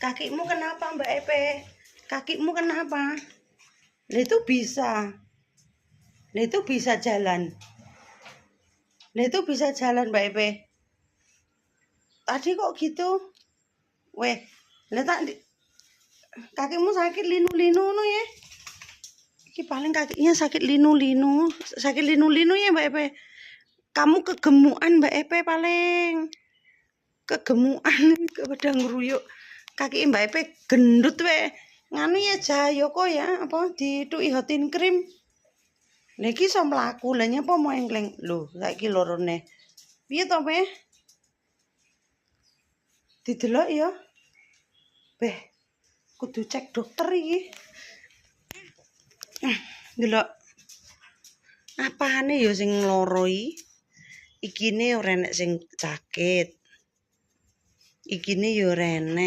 Kakimu kenapa, Mbak Epe? Kakimu kenapa? Lah itu bisa. Lah itu bisa jalan. Lah itu bisa jalan, Mbak Epe. Tadi kok gitu? Weh, lah kakimu sakit linu-linu no ya? Iki paling kakinya sakit linu-linu. Sakit linu-linu ya, Mbak Epe. Kamu kegemukan, Mbak Epe paling. Kegemukan kepada ngeruyuk. Kaki Mbak Epe gendut we. Nganu ya Jayo kok ya apa dituki hotin krim. Lah iki iso mlaku, lah nyapa mau engkleng. Lho, saiki lorone. Piye to, Pe? Didelok ya. Beh, kudu cek dokter iki. Delok. Apane ya sing loro iki? Ikine ora enek sing sakit. Ikine ya ora enek.